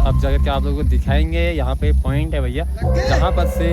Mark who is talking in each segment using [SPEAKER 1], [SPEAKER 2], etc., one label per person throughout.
[SPEAKER 1] अब जाकर के आप लोगों को दिखाएंगे। यहाँ पे पॉइंट है भैया जहाँ पर से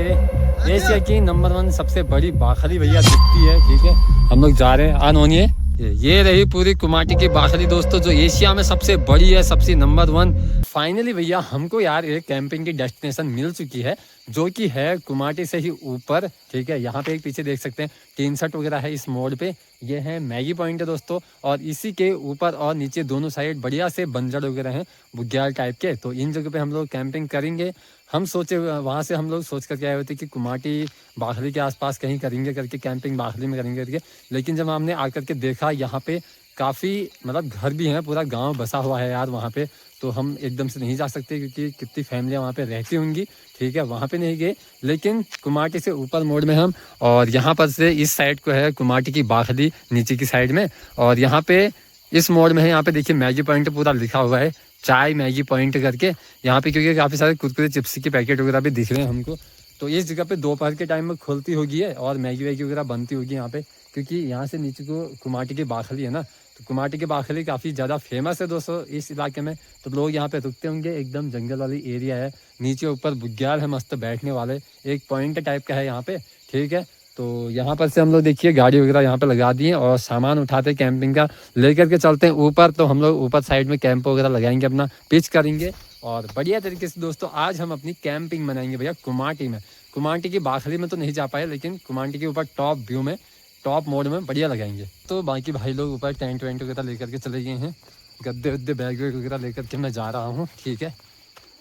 [SPEAKER 1] एशिया की नंबर 1 सबसे बड़ी बाखली भैया दिखती है। ठीक है, हम लोग जा रहे हैं। अनोनिए ये रही पूरी कुमाटी की बाखली दोस्तों, जो एशिया में सबसे बड़ी है, सबसे नंबर 1। फाइनली भैया हमको यार एक कैंपिंग की डेस्टिनेशन मिल चुकी है, जो कि है कुमाटी से ही ऊपर। ठीक है, यहाँ पे एक पीछे देख सकते हैं टीन शर्ट वगैरह है इस मोड़ पे। ये है मैगी पॉइंट है दोस्तों, और इसी के ऊपर और नीचे दोनों साइड बढ़िया से बंजर वगैरह हैं बुग्याल टाइप के। तो इन जगह पे हम लोग कैंपिंग करेंगे। हम सोचे वहाँ से हम लोग सोच करके आए होते कि कुमाटी बाखली के आसपास कहीं करेंगे करके, कैंपिंग बाखली में करेंगे करके। लेकिन जब हमने आकर के देखा यहाँ पे काफ़ी मतलब घर भी हैं, पूरा गांव बसा हुआ है यार वहाँ पे। तो हम एकदम से नहीं जा सकते क्योंकि कितनी फैमिलियाँ वहाँ पे रहती होंगी। ठीक है, वहाँ पे नहीं गए, लेकिन कुमाटी से ऊपर मोड़ में हम, और यहाँ पर से इस साइड को है कुमाटी की बाखली नीचे की साइड में, और यहाँ पे इस मोड़ में है। यहाँ पे देखिए मैगी पॉइंट पूरा लिखा हुआ है, चाय मैगी पॉइंट करके यहाँ पे, क्योंकि काफ़ी सारे कुरकुरे चिप्स के पैकेट वगैरह भी दिख रहे हैं हमको। तो इस जगह पे दोपहर के टाइम में खुलती होगी है और मैगी वैगी वगैरह बनती होगी यहाँ पे, क्योंकि यहाँ से नीचे को कुमाटी की बाखली है ना। तो कुमाटी की बाखली काफ़ी ज़्यादा फेमस है दोस्तों इस इलाके में। तो लोग यहाँ पे रुकते होंगे, एकदम जंगल वाली एरिया है। नीचे ऊपर बुग्याल है मस्त बैठने वाले, एक पॉइंट टाइप का है यहाँ पे। ठीक है, तो यहाँ पर से हम लोग देखिए गाड़ी वगैरह यहाँ पे लगा दिए और सामान उठाते कैंपिंग का लेकर के चलते हैं ऊपर। तो हम लोग ऊपर साइड में कैंप वगैरह लगाएंगे, अपना पिच करेंगे और बढ़िया तरीके से दोस्तों आज हम अपनी कैंपिंग मनाएंगे भैया कुमाटी में। कुमाटी की बाखली में तो नहीं जा पाए, लेकिन कुमाटी के ऊपर टॉप व्यू में, टॉप मोड में बढ़िया लगाएंगे। तो बाकी भाई लोग ऊपर टेंट वेंट वगैरह लेकर के चले गए हैं, गद्दे वद्दे बैग वैग वगैरह लेकर के मैं जा रहा हूँ। ठीक है,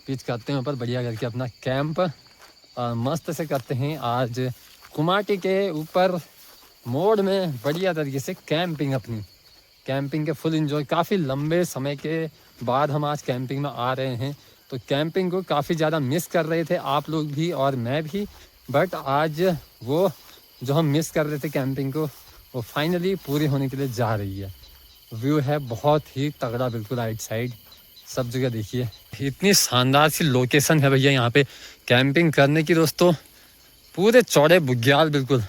[SPEAKER 1] पिच करते हैं ऊपर बढ़िया करके अपना कैंप, मस्त से करते हैं आज कुमाटी के ऊपर मोड़ में बढ़िया तरीके से कैंपिंग, अपनी कैंपिंग के फुल एंजॉय। काफ़ी लंबे समय के बाद हम आज कैंपिंग में आ रहे हैं, तो कैंपिंग को काफ़ी ज़्यादा मिस कर रहे थे आप लोग भी और मैं भी। बट आज वो जो हम मिस कर रहे थे कैंपिंग को, वो फाइनली पूरी होने के लिए जा रही है। व्यू है बहुत ही तगड़ा, बिल्कुल राइट साइड सब जगह देखिए, इतनी शानदार सी लोकेशन है भैया यहाँ पे कैंपिंग करने की दोस्तों। पूरे चौड़े बुग्याल, बिल्कुल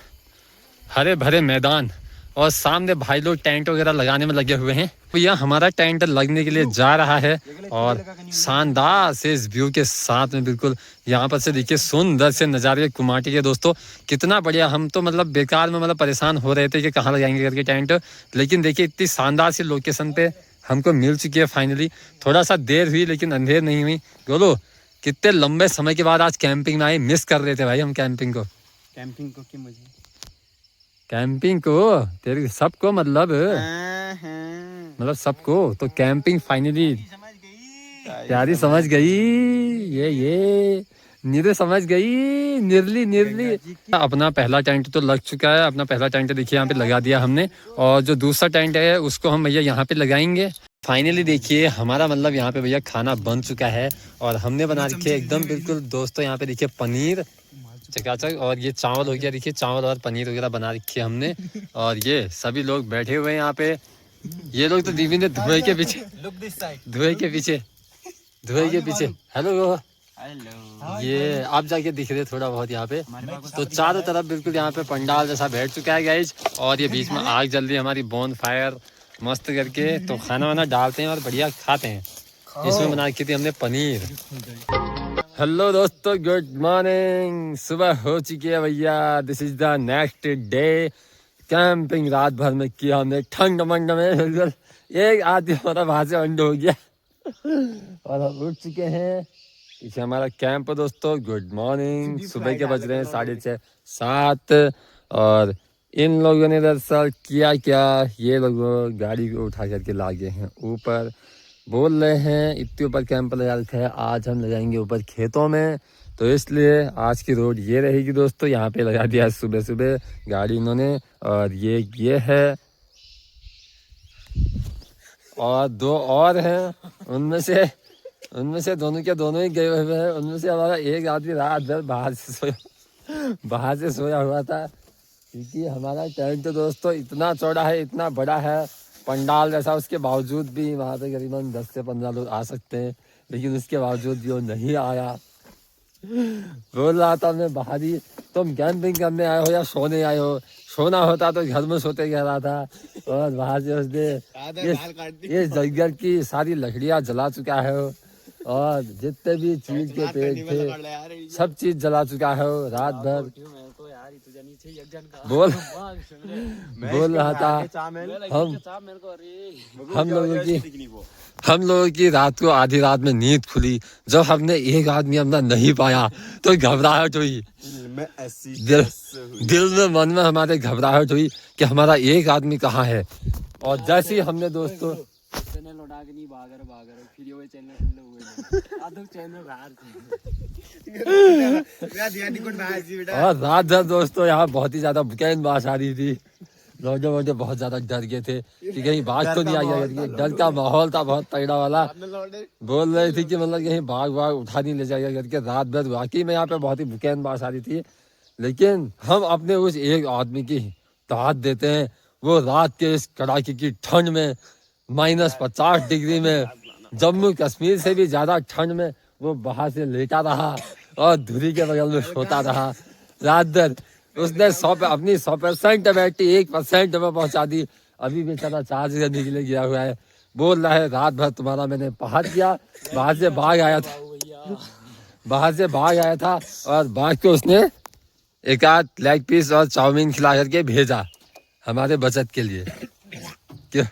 [SPEAKER 1] हरे भरे मैदान, और सामने भाई लोग टेंट वगैरह लगाने में लगे हुए हैं। भैया हमारा टेंट लगने के लिए जा रहा है, और शानदार से इस व्यू के साथ में बिल्कुल यहाँ पर से देखिए सुंदर से नज़ारे कुमाटी के दोस्तों, कितना बढ़िया। हम तो मतलब बेकार में मतलब परेशान हो रहे थे कि कहाँ लगाएंगे करके टेंट, लेकिन देखिए इतनी शानदार सी लोकेशन पे हमको मिल चुकी है फाइनली। थोड़ा सा देर हुई लेकिन अंधेर नहीं हुई। बोलो कितने लंबे समय के बाद आज कैंपिंग में आए, मिस कर रहे थे भाई हम कैंपिंग को।
[SPEAKER 2] कैंपिंग को क्यों मुझे?
[SPEAKER 1] कैंपिंग को तेरे सबको मतलब सबको। तो कैंपिंग फाइनली प्यारी समझ गई, ये नीरे समझ गई, निर्ली। अपना पहला टेंट तो लग चुका है, अपना पहला टेंट देखिए यहाँ पे लगा दिया हमने, और जो दूसरा टेंट है उसको हम भैया यहाँ पे लगाएंगे। फाइनली देखिए हमारा मतलब यहाँ पे भैया खाना बन चुका है, और हमने बना रखी है एकदम बिल्कुल दोस्तों। यहाँ पे देखिए पनीर चकाचक, और ये चावल हो गया, देखिए चावल और पनीर वगैरह बना रखी है हमने। और ये सभी लोग बैठे हुए हैं यहाँ पे। ये लोग तो दीदी ने धुएं के पीछे हेलो ये आप जाके दिख रहे थोड़ा बहुत यहाँ पे। तो चारों तरफ बिल्कुल यहाँ पे पंडाल जैसा बैठ चुका है गाइज, और ये बीच में आग जल रही है हमारी बोन फायर मस्त करके। तो खाना वाना डालते हैं और बढ़िया खाते हैं। इसमें बना रखी थी हमने पनीर। हेलो दोस्तों, गुड मॉर्निंग। सुबह हो चुकी है भैया, this is the next day. Camping रात भर में किया हमने ठंड मंड में, बिल्कुल एक आदमी हमारा वहां से अंड हो गया और हम उठ चुके हैं। पीछे हमारा कैंप दोस्तों। Good morning. सुबह के बज रहे हैं 6:30 7, और इन लोगों ने दरअसल किया क्या, ये लोग गाड़ी को उठा करके ला गए हैं ऊपर। बोल रहे हैं इतने ऊपर कैंप लगा रखा है, आज हम ले जाएंगे ऊपर खेतों में। तो इसलिए आज की रोड ये रहेगी दोस्तों, यहाँ पे लगा दिया सुबह सुबह गाड़ी इन्होंने। और ये है, और दो और हैं, उनमें से दोनों के दोनों ही गए हुए हैं। उनमें से हमारा एक आदमी रात भर बाहर से सोया हुआ था, क्योंकि हमारा टेंट तो दोस्तों इतना चौड़ा है, इतना बड़ा है पंडाल जैसा। उसके बावजूद भी वहाँ पे करीबन 10 से 15 लोग आ सकते हैं, लेकिन उसके बावजूद भी वो नहीं आया। बोल रहा था मैं बाहरी, तुम कैंपिंग करने आए हो या सोने आए हो? सोना होता तो घर में सोते कह रहा था। और बाहर से उसने ये जंगल की सारी लकड़ियाँ जला चुका है। और जितने भी चीज के पेड़ थे सब चीज जला चुका है वो रात भर। बोल बोल रहा था हम लोगों की रात को आधी रात में नींद खुली जब हमने एक आदमी अपना नहीं पाया तो घबराहट हुई। दिल में मन में हमारे घबराहट हुई कि हमारा एक आदमी कहाँ है। और जैसे ही हमने दोस्तों और रात भर दोस्तों यहाँ बहुत ही ज्यादा बुकैन बारिश आ रही थी। लोग बहुत ज्यादा डर गए थे कि कहीं बाघ तो नहीं आ गया। डर का माहौल था बहुत तगड़ा वाला। बोल रहे थे कि मतलब कहीं बाघ उठा नहीं ले जाएगा करके। रात भर वाकई में यहाँ पे बहुत ही बुकैन बारिश आ रही थी। लेकिन हम अपने उस एक आदमी की दाद देते हैं। वो रात के इस कड़ाके की ठंड में -50 डिग्री में जम्मू कश्मीर से भी ज्यादा ठंड में वो बाहर से लेटा रहा और धुरी के बगल में सोता रहा रात भर। उसने अपनी 100% बैटरी 1% में पहुंचा दी। अभी बेचारा चार्ज करने के लिए गया हुआ है। बोल रहा है रात भर तुम्हारा मैंने पहाड़ किया। बाहर से बाघ आया था और बाघ को उसने एक आध लेग पीस और चाउमीन खिला करके भेजा हमारे बचत के लिए। क्यों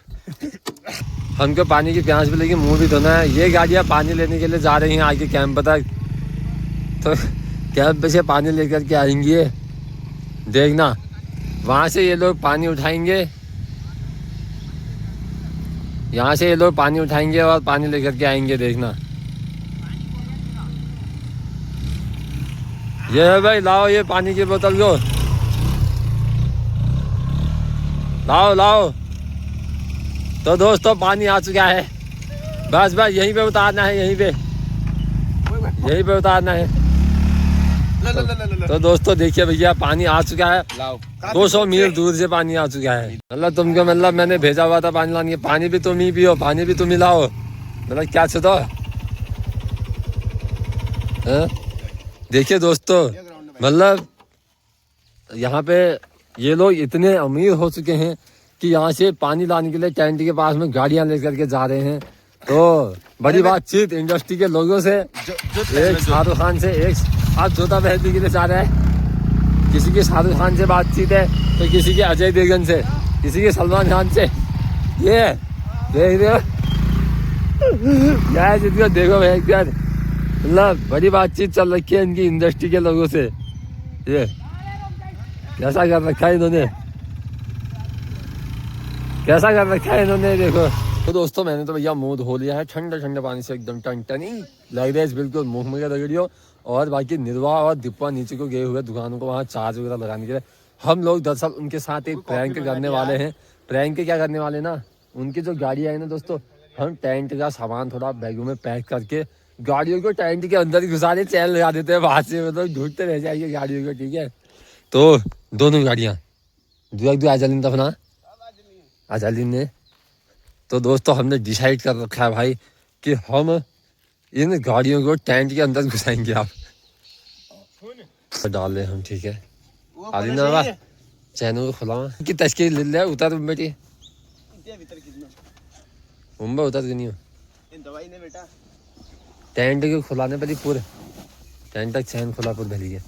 [SPEAKER 1] हमको पानी की प्यास भी लगी, मुंह भी धोना है। ये गाड़ियाँ पानी लेने के लिए जा रही हैं आगे कैंप तक। तो कैंप पे से पानी लेकर के आएंगी। देखना वहाँ से ये लोग पानी उठाएंगे, यहाँ से ये लोग पानी उठाएंगे और पानी लेकर के आएंगे। देखना ये है भाई, लाओ ये पानी की बोतल को, लाओ। तो दोस्तों पानी आ चुका है। बस यहीं पे उतारना है, यहीं पे उतारना है। तो दोस्तों देखिए भैया पानी आ चुका है। 200 मील दूर से पानी आ चुका है। मतलब मैंने भेजा हुआ था पानी लाने। पानी भी तुम ही पियो, पानी भी तुम ही लाओ। मतलब क्या छो। देखिए दोस्तों मतलब यहाँ पे ये लोग इतने अमीर हो चुके हैं कि यहाँ से पानी लाने के लिए टेंट के पास में गाड़ियां लेकर के जा रहे हैं। तो बड़ी बातचीत इंडस्ट्री के लोगों से, एक शाहरुख खान से, एक आज जूता पहनने के लिए जा रहा है। किसी की शाहरुख खान से बातचीत है तो किसी के अजय देवगन से, किसी के सलमान खान से। ये देख रहे हो देखो भाई मतलब बड़ी बातचीत चल रखी है इनकी इंडस्ट्री के लोगों से। ये कैसा कर रखा है इन्होंने, देखो। तो दोस्तों मैंने तो भैया मुंह धो लिया है ठंडे पानी से, एकदम टनटनी लग रहा है बिल्कुल मुंह में रगड़ियो। और बाकी निर्वा और दीपा नीचे को गए हुए दुकानों को वहाँ चार्ज वगैरह लगाने के लिए। हम लोग दरअसल उनके साथ एक प्रैंक करने वाले हैं। प्रैंक क्या करने वाले ना, उनकी जो गाड़ी आई ना दोस्तों, हम टेंट का सामान थोड़ा बैगों में पैक करके गाड़ियों को टेंट के अंदर ही घुसा दे, चैन लगा देते हैं बाहर से। मतलब ढूंढते रह जाएंगे गाड़ियों को, ठीक है। तो दोनों गाड़ियाँ आजालीन ने तो दोस्तों हमने डिसाइड कर रखा है भाई कि हम इन गाड़ियों को टेंट के अंदर घुसाएंगे। आप डाल रहे हम, ठीक है। आलिना चैनल को खुला कि तस्कीर ले ले उतर बेटी मुंबई उतर नहीं हो बेटा। टेंट को खुलाने पर ही पूरे टेंट तक चैन खुला पूरे भली है।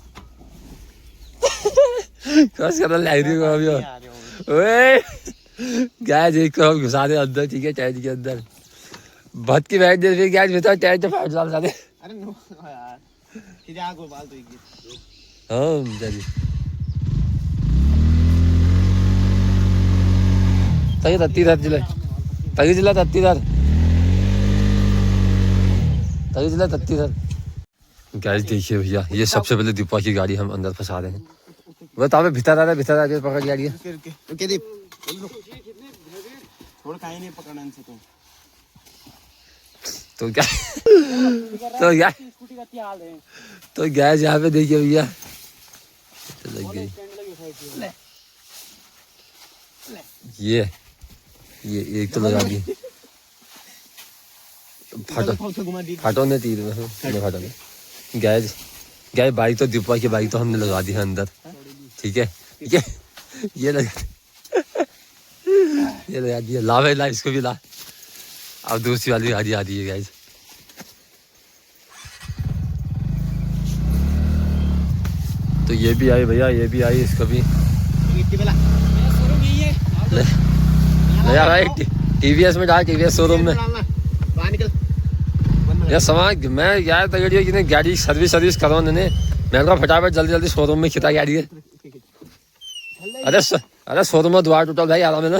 [SPEAKER 1] गैस एक को हम घुसा दे अंदर, ठीक है, टेंट के अंदर। भट की बैठ दे फिर गैस भीतर टेंट फाड़ डाल जाते। अरे नो यार किधर आगो बाल तो एक हां जल्दी तई तत्ती दर जिले तई जिला तत्ती दर गैस देखिए भैया, ये सबसे पहले दीपा की गाड़ी हम अंदर फंसा रहे हैं। वो तावे भीतर आ रहा पकड़ गाड़ी है। ओके दीप थोड़ा काहे नहीं पकड़ना इनसे तो क्या तो गैस यहाँ पे देखिए भैया लग गई। ये एक तो लगा दी फाटो ने तीर में फाटो ने गैस बाइक तो दीपा की बाइक तो हमने लगा दी है अंदर, ठीक है। ये लगा दिया। ला भाई ला, इसको भी ला। अब दूसरी वाली गाड़ी आ रही है गाइस। तो ये भी आई भैया, ये भी आई, इसका भी नया भाई TVS में डाल, TVS शोरूम में यार सामान मैं यार तगड़ी कि गाड़ी सर्विस करो उन्होंने, मैं कहा फटाफट जल्दी शोरूम में खिता गाड़ी है। अरे शोरूम में द्वार टूटल भाई, आराम है ना,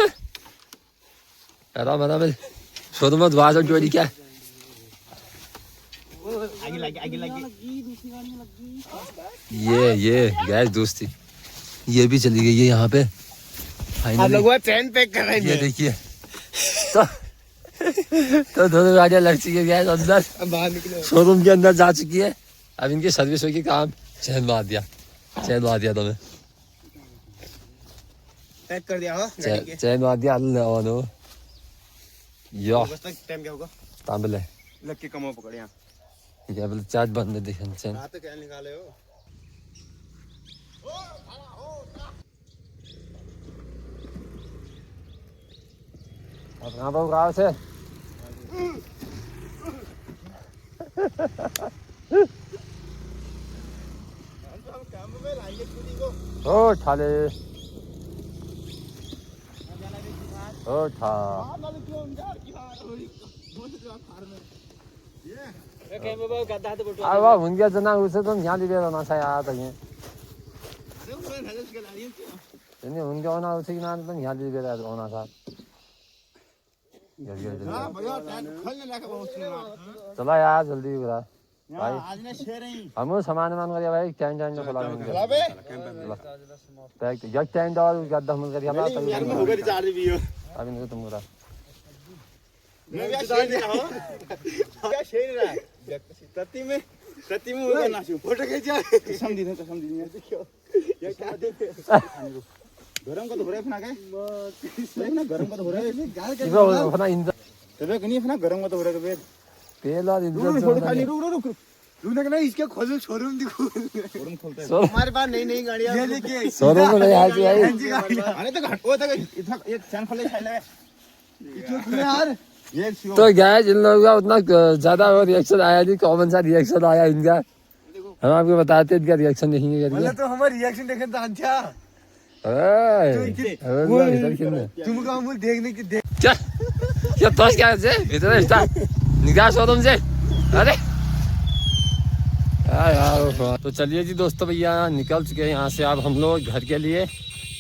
[SPEAKER 1] आराम शोरूम में द्वार टूटी क्या ये गैस दोस्ती ये भी चली गई है यहाँ पे।
[SPEAKER 2] हम लोग ट्रेन पैक कर रहे हैं,
[SPEAKER 1] ये देखिए तो दोनों गाड़ियाँ लग चुकी है गैस अंदर, शोरूम के अंदर जा चुकी है। अब इनकी सर्विस होगी, काम चैन मार दिया तुम्हें,
[SPEAKER 2] पैक कर दिया हो,
[SPEAKER 1] चैन मार दिया यो
[SPEAKER 2] टाइम क्या होगा,
[SPEAKER 1] तांबले
[SPEAKER 2] लग के कमो पकड़ यहाँ
[SPEAKER 1] ठीक है, बोले चार्ज बंद है, देखें चैन
[SPEAKER 2] क्या निकाले हो।
[SPEAKER 1] अब कहाँ पर गाँव से ओ ठाले ओ ठा अब उनके जना उसे तुम यहाँ दिखे रहना सा यार तक नहीं उनके होना उसी के नाम तुम यहाँ दिखे रह होना सा। चला यार जल्दी करा भाई, हम सामान मान कर भाई कैन जान जो खुला नहीं पैक जग टाइम डाल गद्दा हम कर हमारा अब इनको तुम करा
[SPEAKER 2] सती में होगा ना फोटो खींचा समझी देखियो ये क्या गरम को तो हो रहा है अपना के ना गरम को तो हो रहा है गाल के
[SPEAKER 1] अपना इंजन
[SPEAKER 2] तबे कनी अपना गरम को तो हो रहा है
[SPEAKER 1] पहला इंजन
[SPEAKER 2] छोड़ खाली रुक रुकने का नहीं, इसके खोल शोरूम दिखो, शोरूम खोलते हैं हमारे पास नई गाड़ियां ये देखिए
[SPEAKER 1] शोरूम में आज आई
[SPEAKER 2] अरे तो घट वो तक इतना एक चैन खोले खाई ले इतना खुले यार ये
[SPEAKER 1] तो गैस इन लोगों का उतना ज्यादा रिएक्शन आया नहीं, कॉमन सा रिएक्शन आया इनका, हम आपको बताते इनका रिएक्शन देखेंगे
[SPEAKER 2] मतलब तो हमारा रिएक्शन देखे तो अच्छा तुमको हम देखने की
[SPEAKER 1] क्या क्या तो क्या से इधर स्टार्ट निकाल शोरूम से। अरे यार तो चलिए जी दोस्तों भैया निकल चुके हैं यहाँ से, अब हम लोग घर के लिए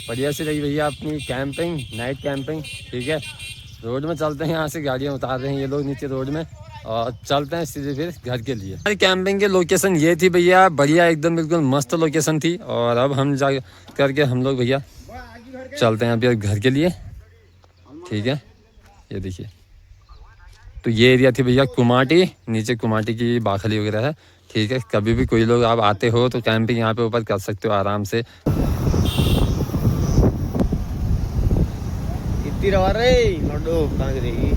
[SPEAKER 1] बढ़िया से रही भैया अपनी कैंपिंग, नाइट कैंपिंग ठीक है। रोड में चलते हैं, यहाँ से गाड़ियाँ उतार रहे हैं ये लोग नीचे रोड में और चलते हैं सीधे फिर घर के लिए। हमारी कैंपिंग की लोकेशन ये थी भैया, बढ़िया एकदम बिल्कुल मस्त लोकेशन थी। और अब हम जा करके हम लोग भैया चलते हैं अभी घर के लिए ठीक है। ये देखिए तो ये एरिया थी भैया कुमाटी, नीचे कुमाटी की बाखली वगैरह है ठीक है। कभी भी कोई लोग आप आते हो तो कैंपिंग यहाँ पे ऊपर कर सकते हो आराम से।
[SPEAKER 2] इतनी रवा रे लड्डू कहाँ गिरेगी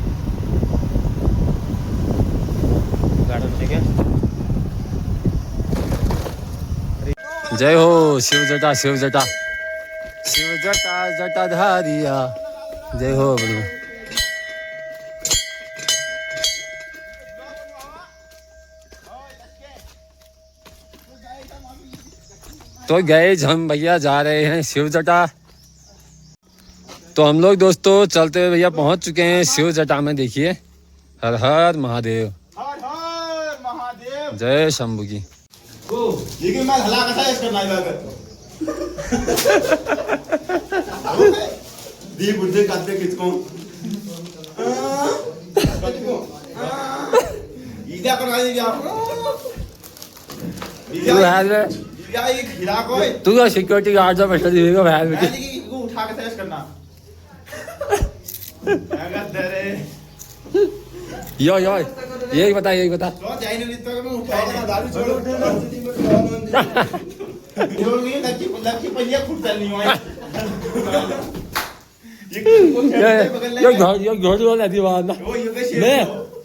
[SPEAKER 2] गार्डन से क्या।
[SPEAKER 1] जय हो शिव जटा शिव जटा शिव जटा जटाधारिया जय हो बोलो। तो गए हम भैया जा रहे हैं शिव जटा। तो हम लोग दोस्तों चलते हुए भैया पहुंच चुके हैं शिव जटा में। देखिए हर हर महादेव,
[SPEAKER 2] हर हर महादेव,
[SPEAKER 1] जय शंभू की।
[SPEAKER 2] लेकिन मैं हला कैसा इसका नाई लगा दी बुद्धि काटते किसको इधर कर आई दिया
[SPEAKER 1] तू क्या सिक्योरिटी गार्ड से बैठा दिएगा भाई बेटी
[SPEAKER 2] उठा के तेज करना
[SPEAKER 1] यो यही बता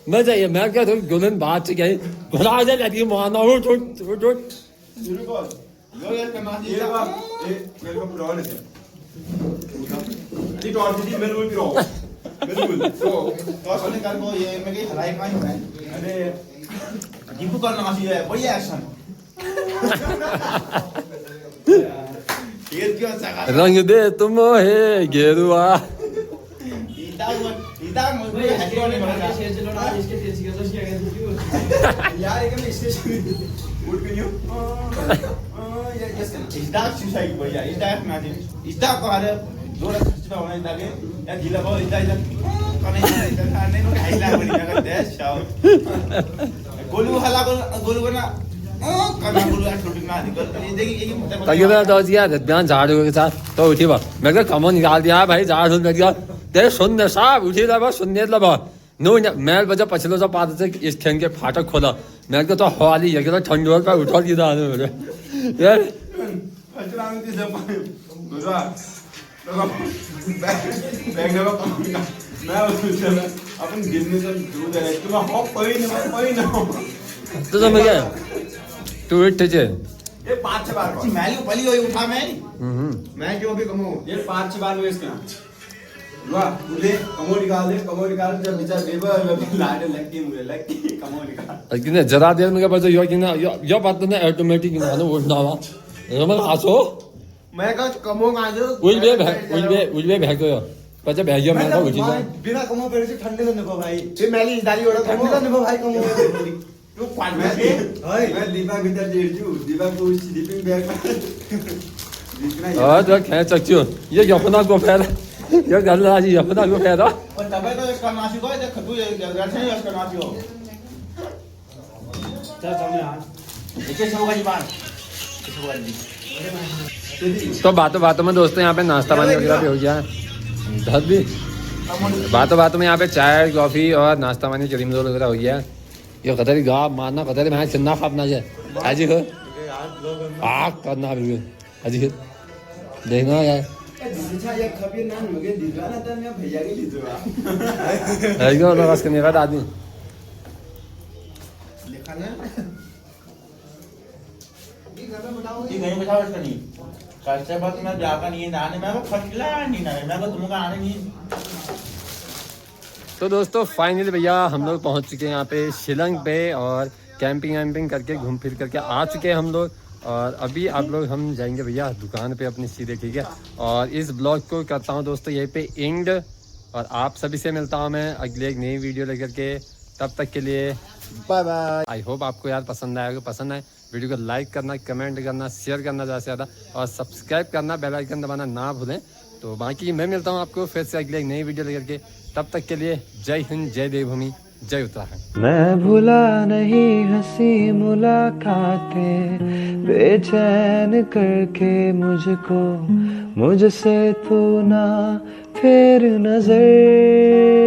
[SPEAKER 1] मैं चाहिए मैं क्या थोड़ी गोलन बात से क्या घुला जाती मारना उठ रंग दे तुम हे गेरुआ।
[SPEAKER 2] यार एक मैं स्टेशन उठ गई हूं इसदा सुसाइड भैया इसदा मैजिक इसदा को अरे जोड़ा खर्च होने लगे या गीला बहुत इसदा कने खाने को खाइला बड़ी जगह देश शाव गोलू हला गोलू ना कना गोलू छोटी ना निकल ये देखिए ये
[SPEAKER 1] तक तो यार बयान झाड़ू के साथ तो उठी बा मैं कहा कमो निकाल दिया भाई झाड़ सुन गया ते सुन साहब उठी ला सुनने लबा नो मैल बजा पछलो सा पाद से इस ठेंग के फाटक खोला मैं तो हवाली ये तो ठंड पर उठा दिया यार
[SPEAKER 2] अचरांग की जब गुजरा तो बैग में मैं उससे अपन गिरने से दूर है तो मैं हो कोई ना
[SPEAKER 1] तो समझ गया तू इट जे
[SPEAKER 2] ये 5-6 बार मैं पली हुई उठा मैं जो भी कहूं ये 5-6 बार हुए इसका वाह मुझे कमो निकाल जब बेचारा बेबा लाड लगती कमो निकाल
[SPEAKER 1] लेकिन जरा देर में क्या पता यो कि ना यो बात ना ऑटोमेटिक ना उठना हुआ रमन हासो
[SPEAKER 2] मैं कहा कमो गाजो
[SPEAKER 1] उलबे भाग तो पचा भागियो मैं तो उठी
[SPEAKER 2] बिना कमो पेड़ से ठंडे से नको भाई ये मैली दाली ओड़ा ठंडे से नको भाई कमो तू क्वाड में मैं दीपा भीतर देरजू दीपा को स्लीपिंग बैग में
[SPEAKER 1] तो खेल सकती हो ये अपना को फेर ये गल राजी अपना को फेर
[SPEAKER 2] और तबे तो इसका नासी को ये खतु ये घर से इसका नासी हो चल सामने आ इसे होगा जी बात इसे होगा जी
[SPEAKER 1] तो बातों में दोस्तों यहाँ पे नाश्ता पानी वगैरह भी हो गया धर भी बातों में यहाँ पे चाय कॉफी और नाश्ता पानी क्रीम रोल वगैरह हो गया ये कतरी गा मारना कतरी मैं चिन्ना खापना है हाजी हो आग करना बिल्कुल हाजी देखना यार बस करने का आदमी तो दोस्तों फाइनली भैया हम लोग पहुंच चुके हैं यहाँ पे शिलंग पे और कैंपिंग करके घूम फिर करके आ चुके हैं हम लोग और अभी आप लोग हम जाएंगे भैया दुकान पे अपनी सीधे ठीक है और इस ब्लॉग को करता हूँ दोस्तों यहीं पे एंड और आप सभी से मिलता हूँ मैं अगले एक नई वीडियो लेकर के तब तक के लिए बाय बाय। आई होप आपको यार पसंद आएगा पसंद आए वीडियो को लाइक करना कमेंट करना शेयर करना ज़्यादा से ज़्यादा और सब्सक्राइब करना बेल आइकन दबाना ना भूलें। तो बाकी मैं मिलता हूँ आपको फिर से अगले एक नई वीडियो लेकर के तब तक के लिए जय हिंद जय देवभूमि जय उत्तराखंड।
[SPEAKER 3] मैं भूला नहीं हंसी मुलाकातें बेचैन करके मुझको मुझसे तू ना फेर नजर।